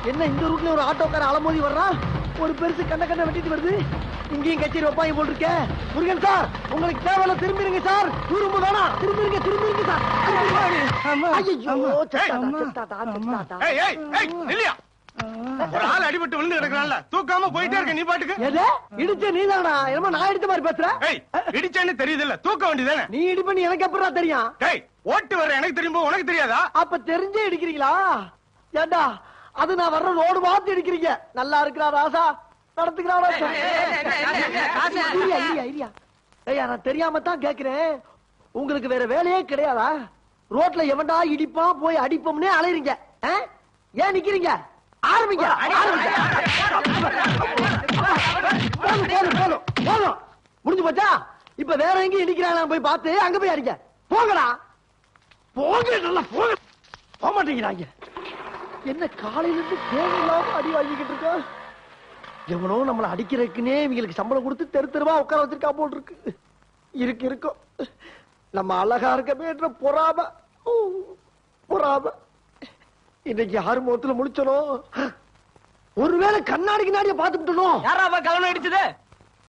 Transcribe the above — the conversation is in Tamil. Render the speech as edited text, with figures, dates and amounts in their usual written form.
என்ன இந்த ரூட்ல ஒரு ஆட்டோக்கார அலமோதி வர்றான், ஒரு பெருசு கண்ண கண்ண வெட்டிட்டு வருது. இங்கேயும் கச்சேரி வைப்பாங்க போல் இருக்க. முருகன் சார், உங்களுக்கு தேவையில்ல திரும்பிடுங்க சார். திரும்ப வேணாம், திரும்பிடுங்க சார். ஒரு ஆள் அடிபட்டு விழுந்து கிடக்குறான்ல, தூக்காம போயிட்டே இருக்க நீ பாட்டுக்கு. இடிச்ச நீதானா? என்னமோ நான் இடிச்ச மாதிரி பேசுற. இடிச்சேன்னு தெரியுது இல்ல, தூக்க வேண்டியதானே. நீ இடி பண்ணி எனக்கு எப்படா தெரியும்? ஓட்டு வர எனக்கு தெரியும்போ உனக்கு தெரியாதா? அப்ப தெரிஞ்சே இடிக்கிறீங்களா? ஏண்டா அது நான் வர்ற ரோடு பார்த்து இடிக்கிறீங்க. நல்லா இருக்கிறா ராசா, நடத்துக்கிறாரா? நான் தெரியாம தான் கேக்குறேன். உங்களுக்கு வேற வேலையே கிடையாதா? ரோட்ல எவன்டா இடிப்பான் போய் அடிப்போம்னே அலையறீங்க. ஏன் நிக்கிறீங்க? ஆரம்பிங்க. போதும் முடிஞ்சு போச்சா? இப்ப வேற எங்க இடிக்கிறாங்க போய் பார்த்து அங்க போய் அடிங்க. போங்கடா, போங்க. நல்லா போக மாட்டேங்கிறாங்க. என்ன காலையில இருந்து தேவையில்லாம அடி வாங்கிக்கிட்டு இருக்கா? எவனோ நம்மளை அடிக்கிறதுக்குன்னே இவங்களுக்கு சம்பளம் கொடுத்து தெரு தெருவா உட்கார வச்சிருக்கா போல் இருக்கு. இருக்கும் நம்ம அழகா இருக்கமேன்ற பொறாம. இன்னைக்கு யாரு முகத்துல முடிச்சனோ? ஒருவேளை கண்ணாடிக்கு நாடிய பாத்துட்டோம். யாரா கலனம் அடிச்சது?